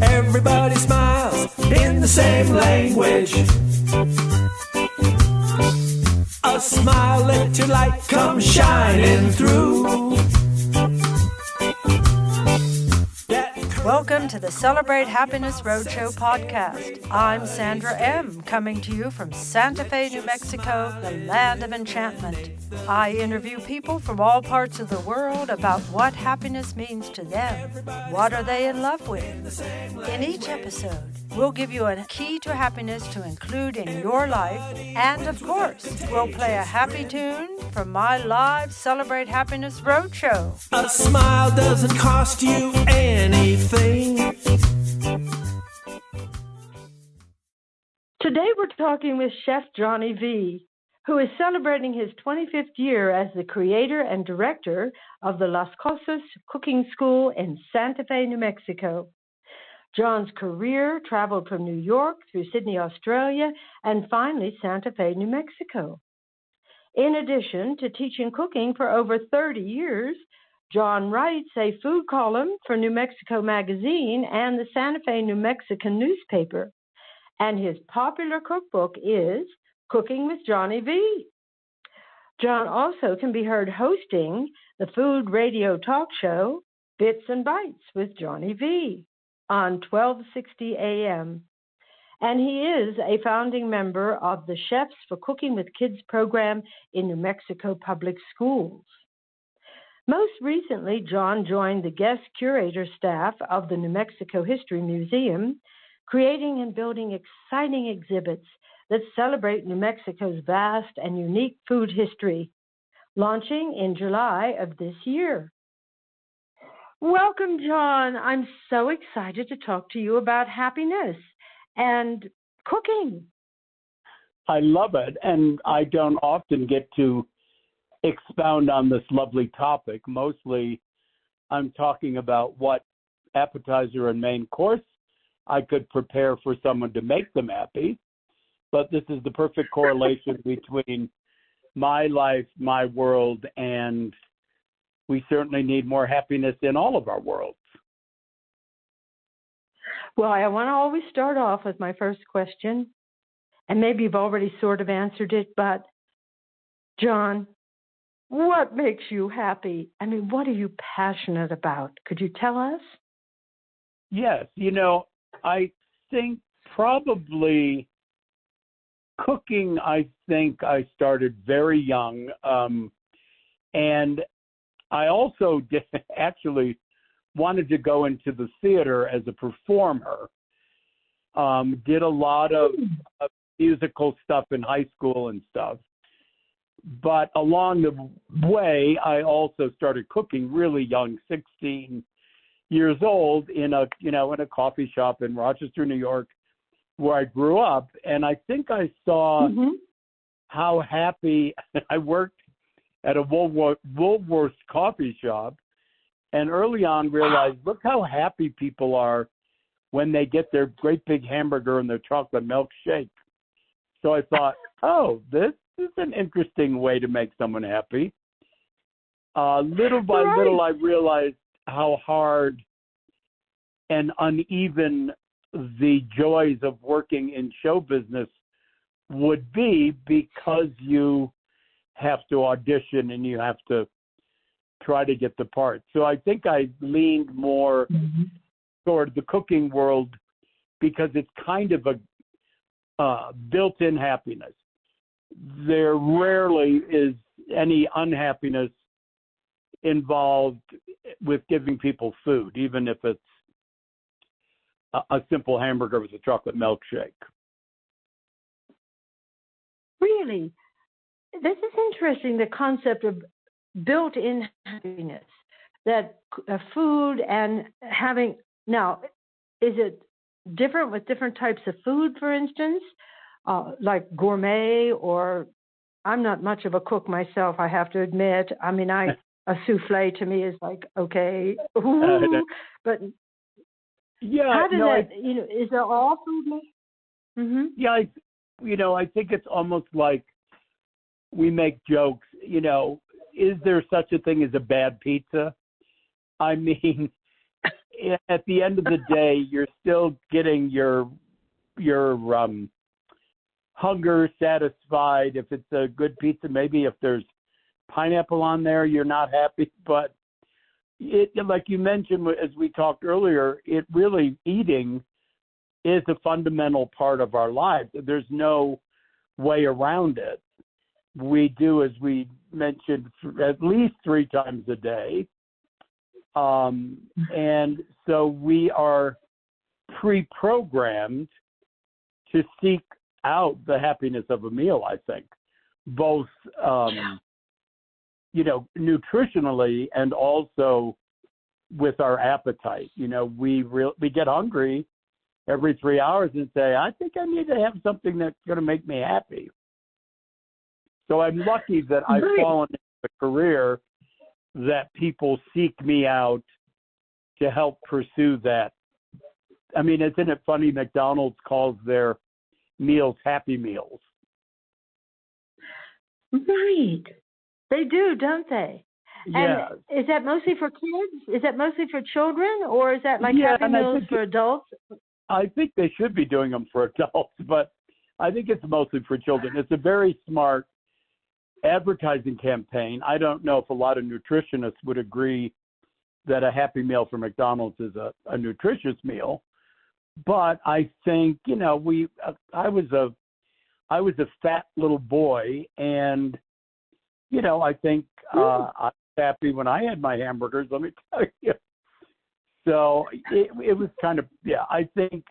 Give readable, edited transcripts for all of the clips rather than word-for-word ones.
Everybody smiles in the same language. A smile, let your light come shining through. Welcome to the Celebrate Happiness Roadshow podcast. I'm Sandra M., coming to you from Santa Fe, New Mexico, the land of enchantment. I interview people from all parts of the world about what happiness means to them. What are they in love with? In each episode, we'll give you a key to happiness to include in your life. And of course, we'll play a happy tune from my live Celebrate Happiness Roadshow. A smile doesn't cost you anything. Today we're talking with Chef Johnny Vee, who is celebrating his 25th year as the creator and director of the Las Cosas Cooking School in Santa Fe, New Mexico. John's career traveled from New York through Sydney, Australia, and finally Santa Fe, New Mexico. In addition to teaching cooking for over 30 years, John writes a food column for New Mexico Magazine and the Santa Fe, New Mexican newspaper, and his popular cookbook is Cooking with Johnny Vee. John also can be heard hosting the food radio talk show Bits and Bites with Johnny Vee on 1260 AM. And he is a founding member of the Chefs for Cooking with Kids program in New Mexico Public Schools. Most recently, John joined the guest curator staff of the New Mexico History Museum, creating and building exciting exhibits that celebrate New Mexico's vast and unique food history, launching in July of this year. Welcome, John. I'm so excited to talk to you about happiness and cooking. I love it, and I don't often get to expound on this lovely topic. Mostly, I'm talking about what appetizer and main course I could prepare for someone to make them happy. But this is the perfect correlation between my life, my world, and we certainly need more happiness in all of our worlds. Well, I want to always start off with my first question, and maybe you've already sort of answered it, but John, what makes you happy? I mean, what are you passionate about? Could you tell us? Yes, I think probably cooking, I think I started very young. And I also actually wanted to go into the theater as a performer. Did a lot of musical stuff in high school and stuff. But along the way, I also started cooking really young, 16 years old in a coffee shop in Rochester, New York, where I grew up. And I think I saw how happy I worked at a Woolworth's coffee shop, and early on realized, look how happy people are when they get their great big hamburger and their chocolate milkshake. So I thought, oh, this is an interesting way to make someone happy. Little by little, I realized how hard and uneven the joys of working in show business would be, because you have to audition and you have to try to get the part. So I think I leaned more toward the cooking world because it's kind of a built-in happiness. There rarely is any unhappiness involved with giving people food, even if it's a simple hamburger with a chocolate milkshake. Really? This is interesting, the concept of built-in happiness, that food and having, now, is it different with different types of food, for instance, like gourmet, or I'm not much of a cook myself, I have to admit. I mean, a souffle to me is like, okay, ooh, but Yeah, How does no, that, is there all food? Mm-hmm. yeah, I think it's almost like we make jokes, is there such a thing as a bad pizza? I mean, at the end of the day, you're still getting your hunger satisfied. If it's a good pizza, maybe if there's pineapple on there, you're not happy. But like you mentioned, as we talked earlier, it really eating is a fundamental part of our lives. There's no way around it. We do, as we mentioned, at least 3 times a day. And so we are pre-programmed to seek out the happiness of a meal, I think, both, nutritionally and also with our appetite. We get hungry every 3 hours and say, I think I need to have something that's going to make me happy. So I'm lucky that I've fallen into a career that people seek me out to help pursue that. I mean, isn't it funny? McDonald's calls their meals Happy Meals. Right. They do, don't they? Yeah. And is that mostly for kids? Is that mostly for children? Or is that like Happy Meals for adults? I think they should be doing them for adults, but I think it's mostly for children. It's a very smart advertising campaign. I don't know if a lot of nutritionists would agree that a Happy Meal from McDonald's is a nutritious meal, but I think I was a fat little boy, and I think I was happy when I had my hamburgers. Let me tell you. So it was kind of I think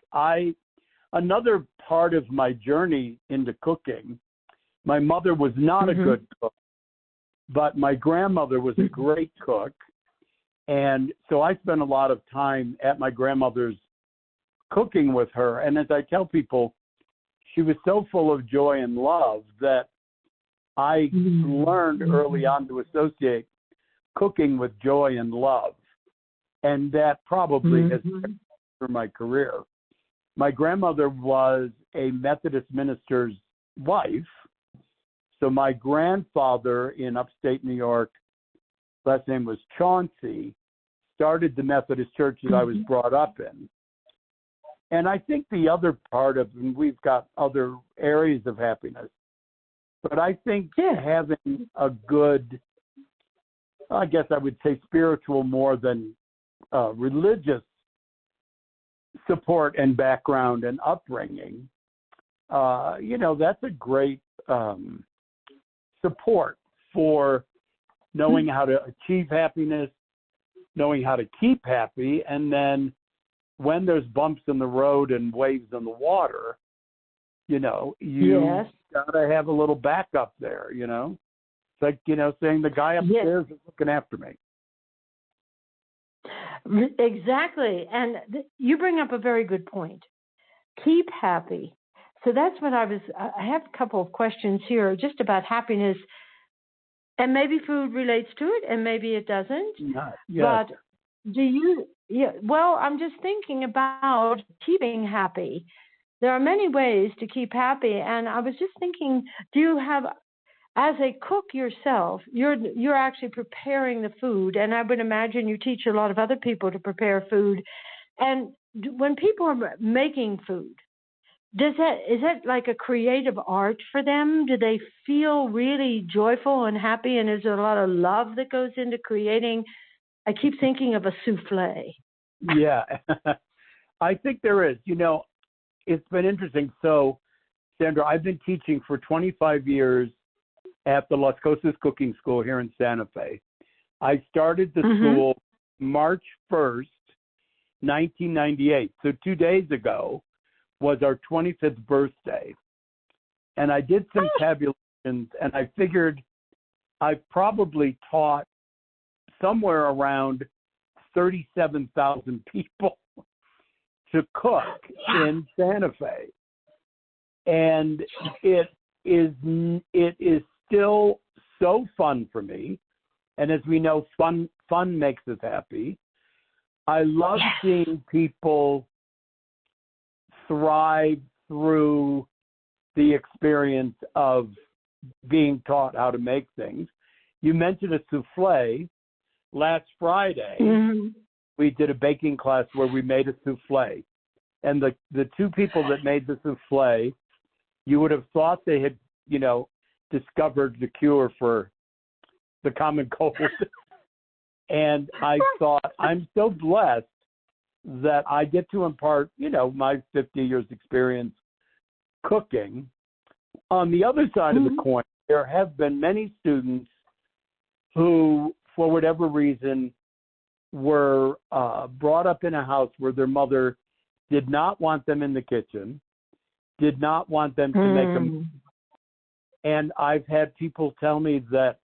another part of my journey into cooking. My mother was not a good cook, but my grandmother was a great cook. And so I spent a lot of time at my grandmother's cooking with her. And as I tell people, she was so full of joy and love that I learned early on to associate cooking with joy and love. And that probably has been for my career. My grandmother was a Methodist minister's wife. So my grandfather in upstate New York, last name was Chauncey, started the Methodist church that I was brought up in. And I think the other part of, and we've got other areas of happiness, but I think having a good, I guess I would say spiritual more than religious support and background and upbringing, that's a great support for knowing how to achieve happiness, knowing how to keep happy, and then when there's bumps in the road and waves in the water, you got to have a little backup there, It's like, saying the guy upstairs is looking after me. Exactly. And you bring up a very good point. Keep happy. So that's what I have a couple of questions here just about happiness, and maybe food relates to it and maybe it doesn't. But I'm just thinking about keeping happy. There are many ways to keep happy. And I was just thinking, do you have, as a cook yourself, you're actually preparing the food, and I would imagine you teach a lot of other people to prepare food. And when people are making food, is that like a creative art for them? Do they feel really joyful and happy? And is there a lot of love that goes into creating? I keep thinking of a souffle. Yeah, I think there is. It's been interesting. So, Sandra, I've been teaching for 25 years at the Las Cosas Cooking School here in Santa Fe. I started the school March 1st, 1998. So 2 days ago was our 25th birthday. And I did some tabulations, and I figured I've probably taught somewhere around 37,000 people to cook in Santa Fe. And it is still so fun for me. And as we know, fun makes us happy. I love seeing people thrive through the experience of being taught how to make things. You mentioned a souffle. Last Friday, we did a baking class where we made a souffle. And the two people that made the souffle, you would have thought they had, discovered the cure for the common cold. And I thought, I'm so blessed that I get to impart, my 50 years experience cooking. On the other side of the coin, there have been many students who, for whatever reason, were brought up in a house where their mother did not want them in the kitchen, did not want them to make them. And I've had people tell me that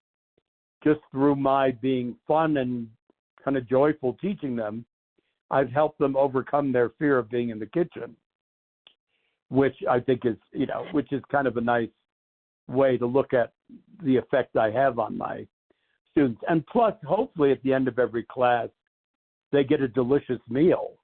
just through my being fun and kind of joyful teaching them, I've helped them overcome their fear of being in the kitchen, which I think is, which is kind of a nice way to look at the effect I have on my students. And plus, hopefully at the end of every class, they get a delicious meal.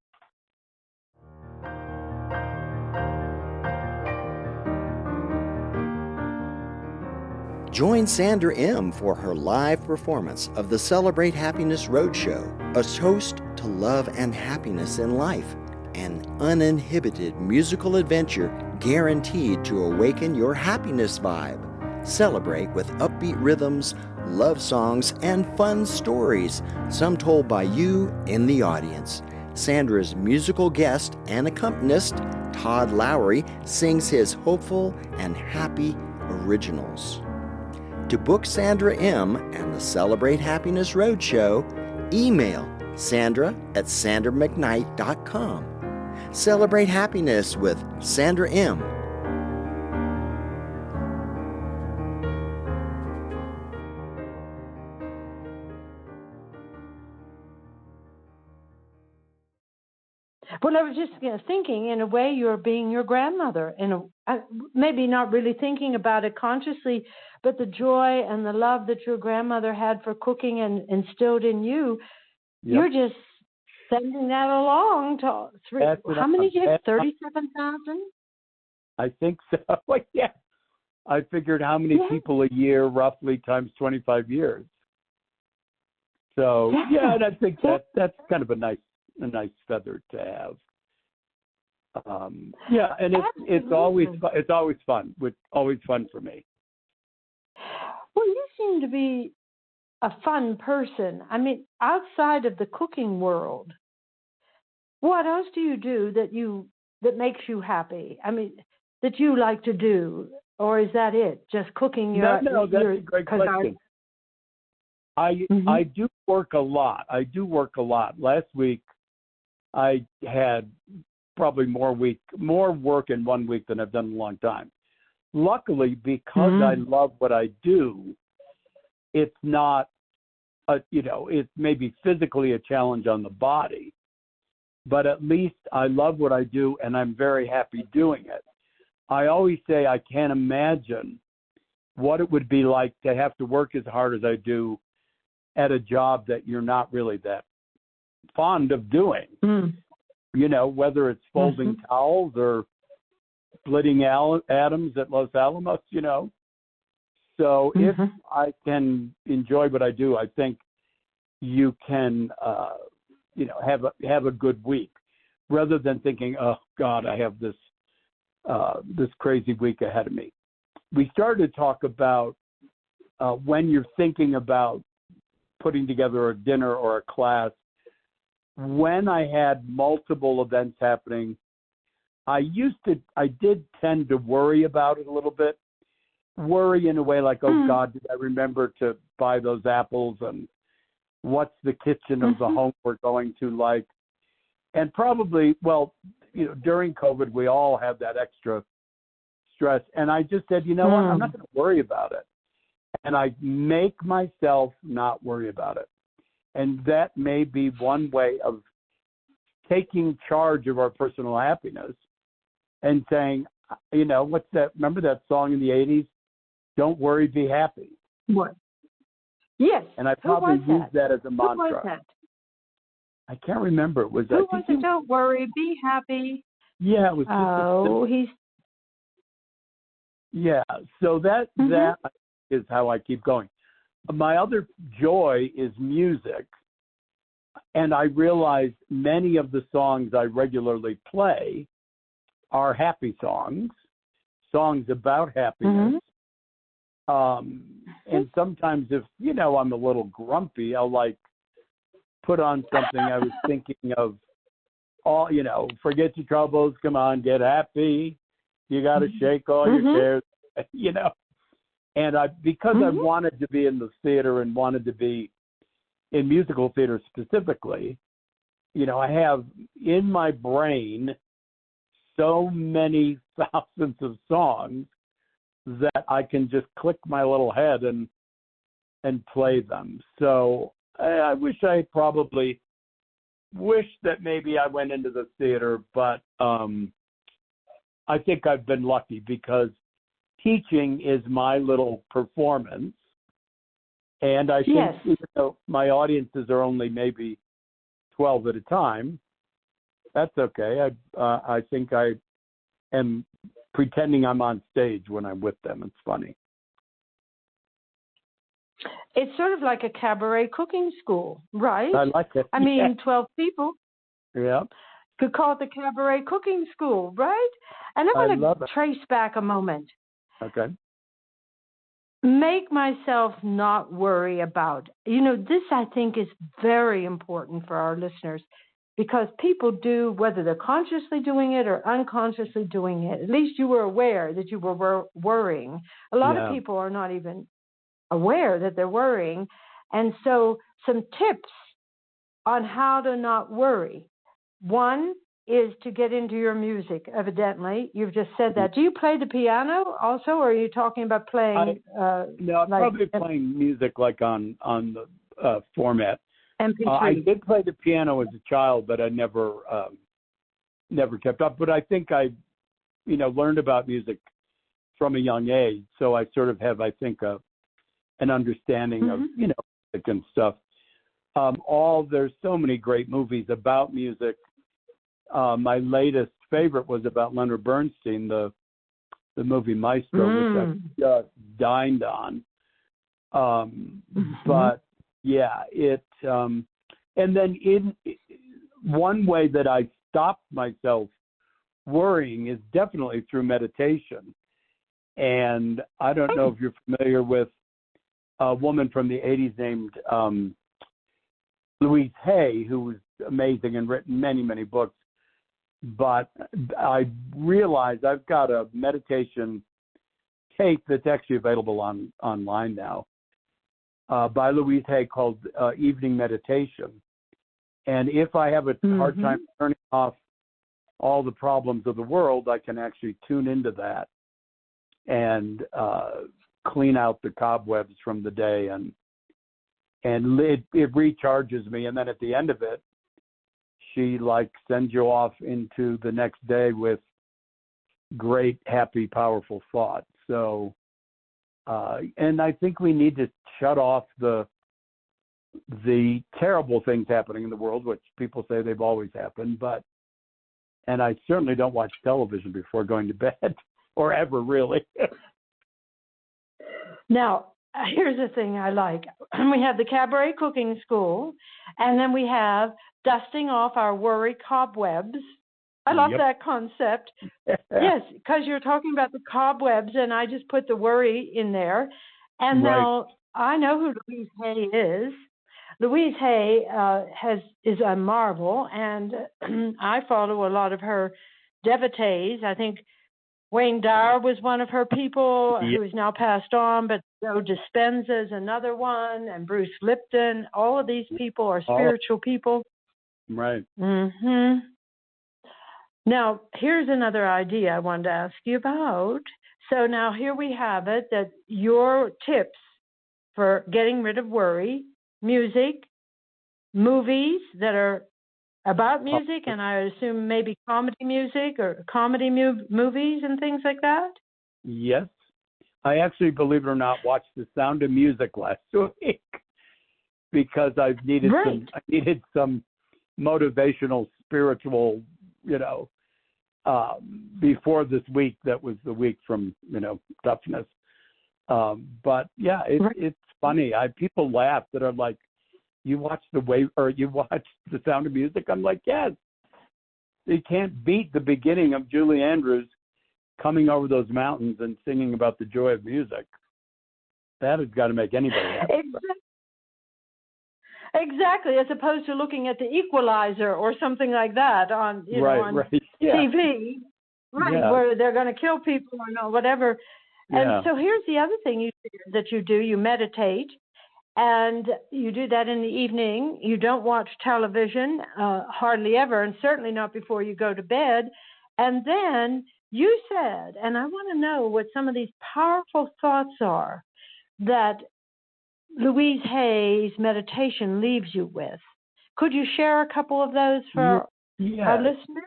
Join Sandra M. for her live performance of the Celebrate Happiness Roadshow, a toast to love and happiness in life, an uninhibited musical adventure guaranteed to awaken your happiness vibe. Celebrate with upbeat rhythms, love songs, and fun stories, some told by you in the audience. Sandra's musical guest and accompanist, Todd Lowry, sings his hopeful and happy originals. To book Sandra M. and the Celebrate Happiness Roadshow, email sandra@sandramcknight.com. Celebrate happiness with Sandra M. Well, I was just thinking, in a way, you're being your grandmother. Maybe not really thinking about it consciously, but the joy and the love that your grandmother had for cooking and instilled in you, you're just sending that along to how many kids? 37,000? I think so. Yeah. I figured how many people a year, roughly, times 25 years. So, and I think that's kind of a nice feather to have. And it's always fun. It's always fun for me. Well, you seem to be a fun person. I mean, outside of the cooking world, what else do you do that makes you happy? I mean, that you like to do, or is that it? Just cooking? No, that's a great question. I do work a lot. Last week, I had probably more work in 1 week than I've done in a long time. Luckily, because I love what I do, it's not, it's maybe physically a challenge on the body, but at least I love what I do and I'm very happy doing it. I always say I can't imagine what it would be like to have to work as hard as I do at a job that you're not really that fond of doing, whether it's folding towels or splitting atoms at Los Alamos, So if I can enjoy what I do, I think you can, have a good week, rather than thinking, oh God, I have this crazy week ahead of me. We started to talk about when you're thinking about putting together a dinner or a class. When I had multiple events happening, I did tend to worry about it a little bit. Worry in a way like, oh God, did I remember to buy those apples? And what's the kitchen of the home we're going to like? And probably, during COVID, we all have that extra stress. And I just said, what? I'm not going to worry about it. And I make myself not worry about it. And that may be one way of taking charge of our personal happiness and saying, what's that? Remember that song in the 80s? Don't worry, be happy. What? Yes. And I probably use that as a mantra. Who was that? I can't remember. It was. Who was it? Don't worry, be happy. Yeah, it was. Yeah. So that is how I keep going. My other joy is music, and I realize many of the songs I regularly play are happy songs about happiness. And sometimes if, I'm a little grumpy, I'll put on something I was thinking of, forget your troubles, come on, get happy. You got to shake all your cares, And because I wanted to be in the theater and wanted to be in musical theater specifically, I have in my brain so many thousands of songs that I can just click my little head and play them. So I wish I probably that maybe I went into the theater, but I think I've been lucky because teaching is my little performance. And I think even though my audiences are only maybe 12 at a time, that's okay. I think I am pretending I'm on stage when I'm with them. It's funny. It's sort of like a cabaret cooking school, right? I like it. 12 people. Yeah. Could call it the cabaret cooking school, right? And I'm going to trace back a moment. Okay. Make myself not worry about, this I think is very important for our listeners because people do, whether they're consciously doing it or unconsciously doing it, at least you were aware that you were worrying. A lot of people are not even aware that they're worrying. And so some tips on how to not worry. One is to get into your music, evidently. You've just said that. Do you play the piano also, or are you talking about playing? No, I'm probably playing music on the format. MP3. I did play the piano as a child, but I never kept up. But I think I, learned about music from a young age. So I sort of have, I think, an understanding of, music and stuff. There's so many great movies about music. My latest favorite was about Leonard Bernstein, the movie Maestro, which I just dined on. But yeah, and then one way that I stopped myself worrying is definitely through meditation. And I don't know if you're familiar with a woman from the 80s named Louise Hay, who was amazing and written many, many books. But I realized I've got a meditation tape that's actually available online now by Louise Hay called Evening Meditation. And if I have a hard time turning off all the problems of the world, I can actually tune into that and clean out the cobwebs from the day, and it recharges me. And then at the end of it, she sends you off into the next day with great, happy, powerful thoughts. So, and I think we need to shut off the terrible things happening in the world, which people say they've always happened, and I certainly don't watch television before going to bed or ever really. Now, here's the thing I like. We have the cabaret cooking school, and then we have dusting off our worry cobwebs. I love that concept. Yes, because you're talking about the cobwebs, and I just put the worry in there. And now I know who Louise Hay is. Louise Hay is a marvel, and I follow a lot of her devotees. I think Wayne Dyer was one of her people who's now passed on, but Joe Dispenza is another one, and Bruce Lipton. All of these people are spiritual people. Right. Now, here's another idea I wanted to ask you about. So now here we have it, that your tips for getting rid of worry, music, movies that are about music, and I assume maybe comedy music or comedy movies and things like that? Yes. I actually, believe it or not, watched The Sound of Music last week because I needed some motivational, spiritual, before this week that was the week from, toughness. But yeah, it's funny. People laugh that are like, you watch you watch The Sound of Music? I'm like, yes. You can't beat the beginning of Julie Andrews coming over those mountains and singing about the joy of music. That has got to make anybody happy. Exactly, as opposed to looking at the Equalizer or something like that on TV, where they're going to kill people or whatever. Yeah. And so here's the other thing that you do. You meditate, and you do that in the evening. You don't watch television hardly ever, and certainly not before you go to bed. And then you said, and I want to know what some of these powerful thoughts are that Louise Hay's meditation leaves you with. Could you share a couple of those for our listeners?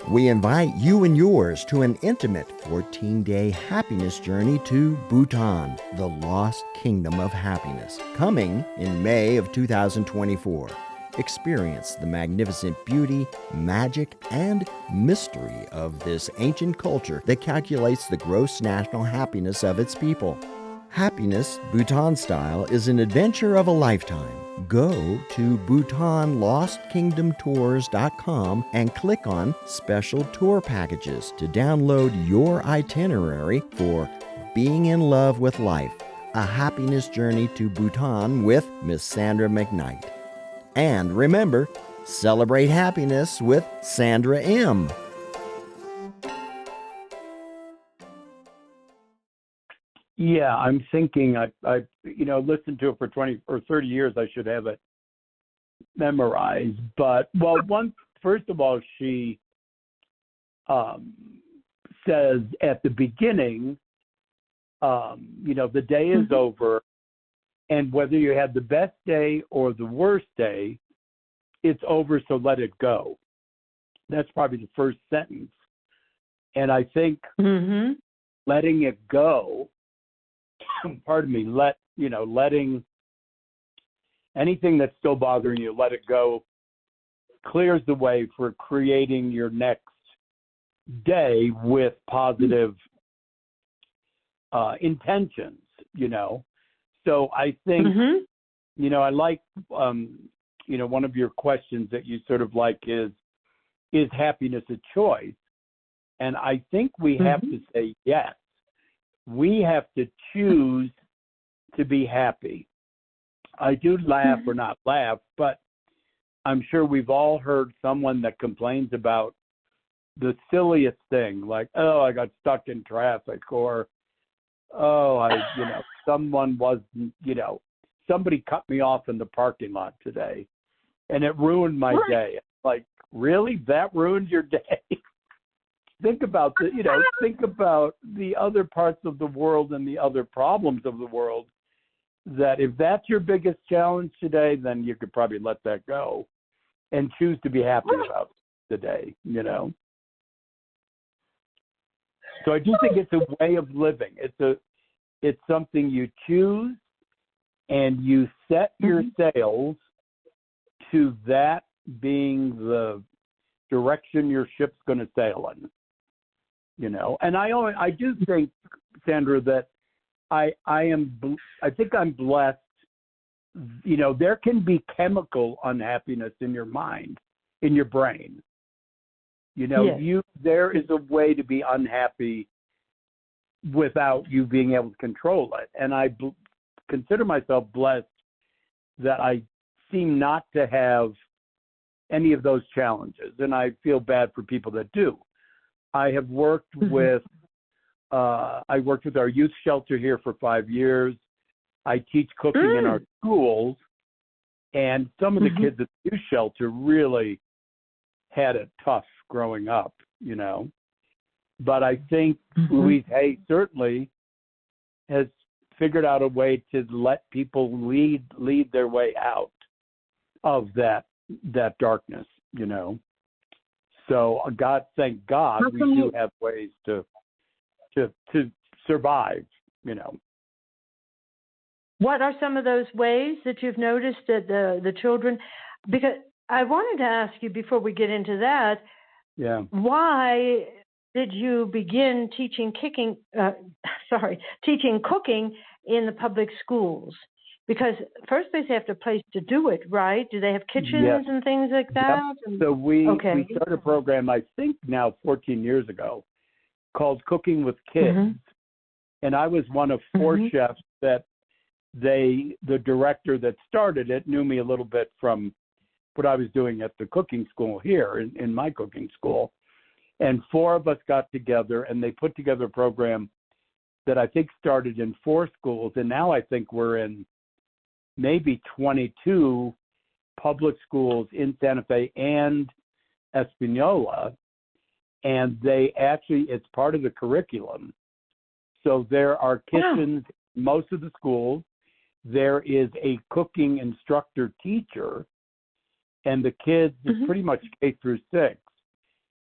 We invite you and yours to an intimate 14-day happiness journey to Bhutan, the lost kingdom of happiness, coming in May of 2024. Experience the magnificent beauty, magic, and mystery of this ancient culture that calculates the gross national happiness of its people. Happiness, Bhutan style, is an adventure of a lifetime. Go to BhutanLostKingdomTours.com and click on Special Tour Packages to download your itinerary for Being in Love with Life, a happiness journey to Bhutan with Miss Sandra McKnight. And remember, celebrate happiness with Sandra M. Yeah, I'm thinking I listened to it for 20 or 30 years. I should have it memorized. But, first of all, she says at the beginning, the day is over, and whether you had the best day or the worst day, it's over, so let it go. That's probably the first sentence. And I think letting it go, letting anything that's still bothering you, let it go, clears the way for creating your next day with positive intentions, So I think, I like, one of your questions that you sort of like is happiness a choice? And I think we have to say yes. We have to choose to be happy. I do laugh or not laugh, but I'm sure we've all heard someone that complains about the silliest thing, like, oh, I got stuck in traffic, or, oh, someone wasn't, somebody cut me off in the parking lot today, and it ruined my day. Like, really? That ruined your day? Think about the other parts of the world and the other problems of the world, that if that's your biggest challenge today, then you could probably let that go and choose to be happy about the day, So I do think it's a way of living. It's something you choose, and you set your sails to that being the direction your ship's going to sail in. And I do think, Sandra, that I think I'm blessed. There can be chemical unhappiness in your mind, in your brain. There is a way to be unhappy without you being able to control it. And I consider myself blessed that I seem not to have any of those challenges. And I feel bad for people that do. I have worked with I worked with our youth shelter here for 5 years. I teach cooking in our schools, and some of the kids at the youth shelter really had it tough growing up, But I think Louise Hay certainly has figured out a way to let people lead their way out of that darkness, So thank God, we do have ways to survive, what are some of those ways that you've noticed that the children, because I wanted to ask you before we get into that, why did you begin teaching cooking in the public schools? Because first they have a place to do it, right? Do they have kitchens and things like that? Yep. So we started a program, I think now 14 years ago, called Cooking with Kids. And I was one of 4 chefs that the director that started it knew me a little bit from what I was doing at the cooking school here in my cooking school. And 4 of us got together and they put together a program that I think started in 4 schools. And now I think we're in maybe 22 public schools in Santa Fe and Espanola. And it's part of the curriculum. So there are kitchens in most of the schools. There is a cooking instructor teacher, and the kids, pretty much K through 6,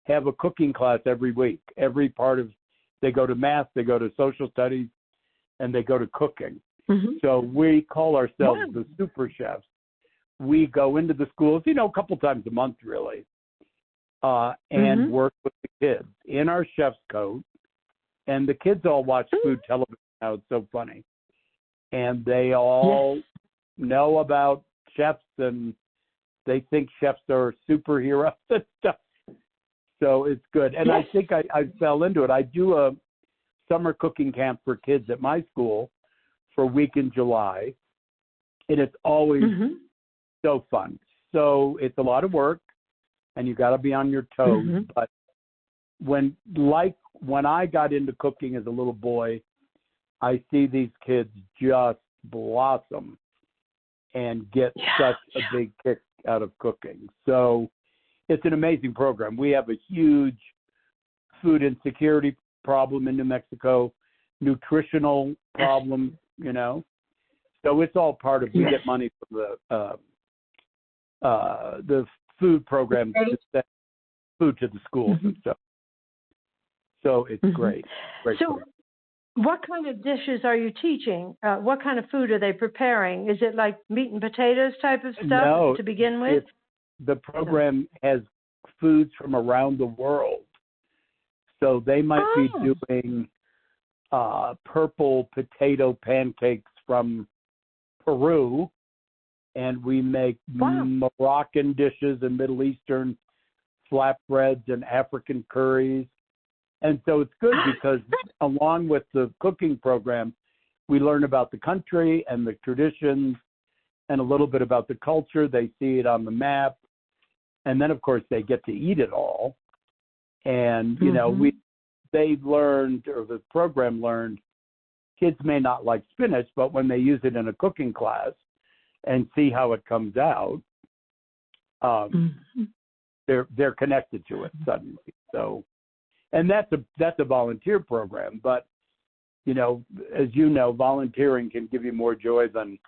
have a cooking class every week. They go to math, they go to social studies, and they go to cooking. So we call ourselves the super chefs. We go into the schools, a couple times a month really, and work with the kids in our chef's coat. And the kids all watch food television now. It's so funny. And they all know about chefs, and they think chefs are superheroes and stuff. So it's good. And I think I fell into it. I do a summer cooking camp for kids at my school for a week in July. And it's always so fun. So it's a lot of work, and you got to be on your toes. But when I got into cooking as a little boy, I see these kids just blossom and get such a big kick out of cooking. So it's an amazing program. We have a huge food insecurity problem in New Mexico, nutritional problem, So it's all part of, we get money from the food program to send food to the schools and stuff. So it's great. Great so program. What kind of dishes are you teaching? What kind of food are they preparing? Is it like meat and potatoes type of stuff to begin with? The program has foods from around the world. So they might be doing purple potato pancakes from Peru, and we make Moroccan dishes and Middle Eastern flatbreads and African curries. And so it's good because along with the cooking program, we learn about the country and the traditions and a little bit about the culture. They see it on the map. And then, of course, they get to eat it all. And, they've learned, or the program learned, kids may not like spinach, but when they use it in a cooking class and see how it comes out, they're connected to it suddenly. So, and that's a volunteer program, but as you know, volunteering can give you more joy than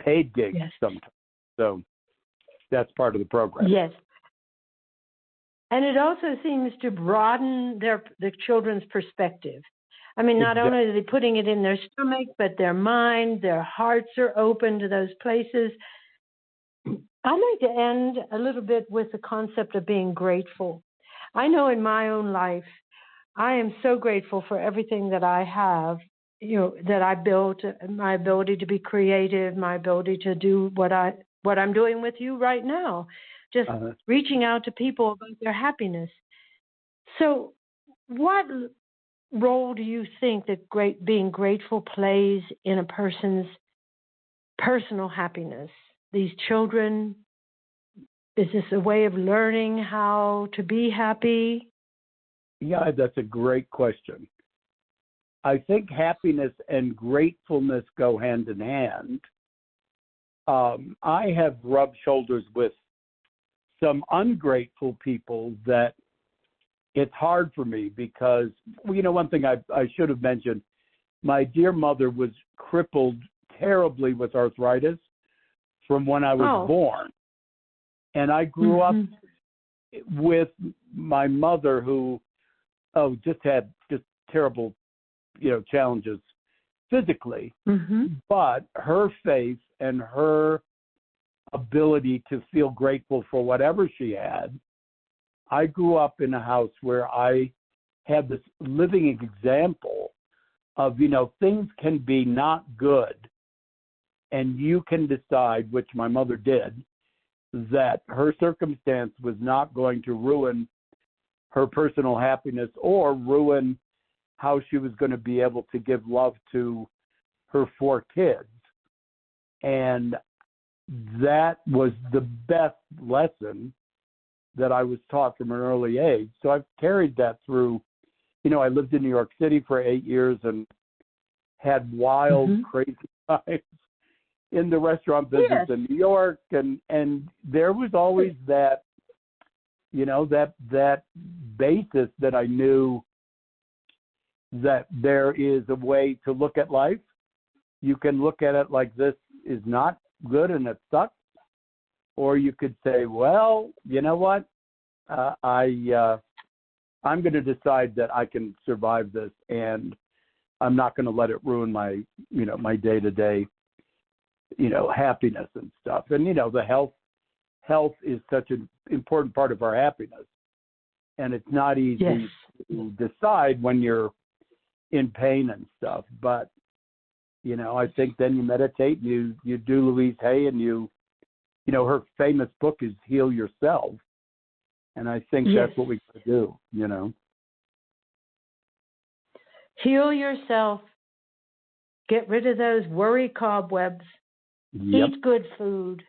paid gigs sometimes. So that's part of the program. Yes. And it also seems to broaden the children's perspective. I mean, not only are they putting it in their stomach, but their mind, their hearts are open to those places. I'd like to end a little bit with the concept of being grateful. I know in my own life, I am so grateful for everything that I have, that I built, my ability to be creative, my ability to do what I'm doing with you right now, just reaching out to people about their happiness. So what role do you think that being grateful plays in a person's personal happiness? These children, is this a way of learning how to be happy? Yeah, that's a great question. I think happiness and gratefulness go hand in hand. I have rubbed shoulders with some ungrateful people that it's hard for me because, one thing I should have mentioned, my dear mother was crippled terribly with arthritis from when I was born. And I grew up with my mother who just had terrible, challenges physically, Mm-hmm. but her faith and her ability to feel grateful for whatever she had. I grew up in a house where I had this living example of, things can be not good, and you can decide, which my mother did, that her circumstance was not going to ruin her personal happiness or ruin how she was going to be able to give love to her 4 kids. And that was the best lesson that I was taught from an early age. So I've carried that through. I lived in New York City for 8 years and had wild, crazy times in the restaurant business in New York. And there was always that, that basis that I knew that there is a way to look at life. You can look at it like this is not good and it sucks. Or you could say, well, you know what? I'm going to decide that I can survive this, and I'm not going to let it ruin my, my day-to-day, happiness and stuff. And, the health is such an important part of our happiness. And it's not easy to decide when you're in pain and stuff. But, I think then you meditate, you do Louise Hay, and her famous book is Heal Yourself. And I think that's what we got to do, Heal yourself. Get rid of those worry cobwebs. Yep. Eat good food.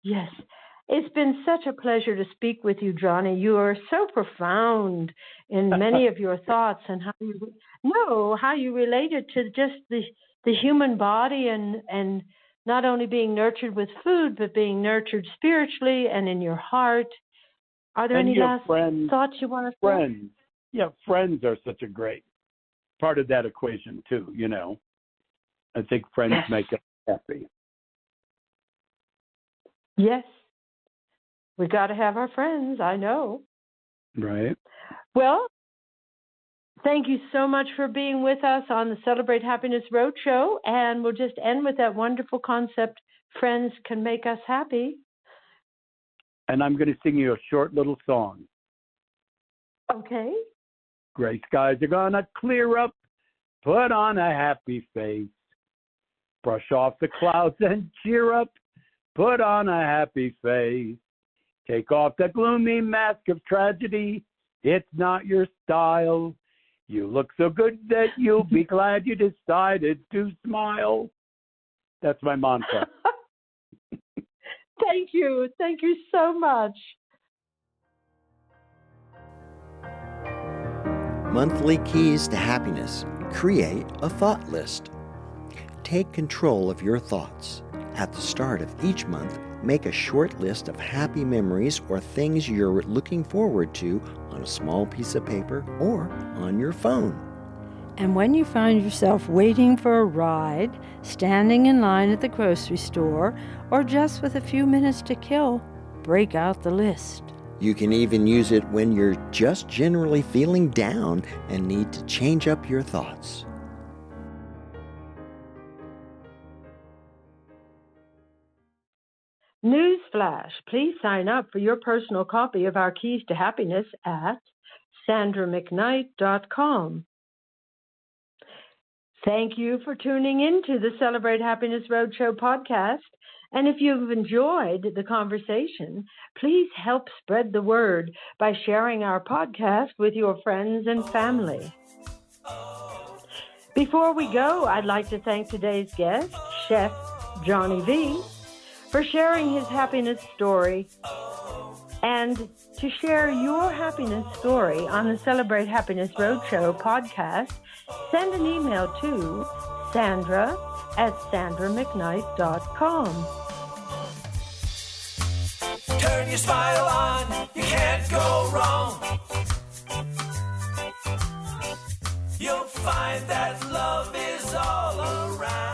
Yes. It's been such a pleasure to speak with you, Johnny. You are so profound in many of your thoughts and how you relate it to just the human body and not only being nurtured with food, but being nurtured spiritually and in your heart. Are there any last thoughts you want to say? Friends. Yeah, friends are such a great part of that equation too, I think friends make us happy. Yes. We got to have our friends, I know. Right. Well, thank you so much for being with us on the Celebrate Happiness Roadshow. And we'll just end with that wonderful concept, friends can make us happy. And I'm going to sing you a short little song. Okay. Gray skies are going to clear up. Put on a happy face. Brush off the clouds and cheer up. Put on a happy face. Take off the gloomy mask of tragedy. It's not your style. You look so good that you'll be glad you decided to smile. That's my mantra. Thank you. Thank you so much. Monthly Keys to Happiness. Create a thought list. Take control of your thoughts. At the start of each month, make a short list of happy memories or things you're looking forward to on a small piece of paper or on your phone. And when you find yourself waiting for a ride, standing in line at the grocery store, or just with a few minutes to kill, break out the list. You can even use it when you're just generally feeling down and need to change up your thoughts. Newsflash, please sign up for your personal copy of our Keys to Happiness at sandramcknight.com. Thank you for tuning in to the Celebrate Happiness Roadshow podcast. And if you've enjoyed the conversation, please help spread the word by sharing our podcast with your friends and family. Before we go, I'd like to thank today's guest, Chef Johnny Vee, for sharing his happiness story. And to share your happiness story on the Celebrate Happiness Roadshow podcast, send an email to sandra@sandramcknight.com. Turn your smile on, you can't go wrong. You'll find that love is all around.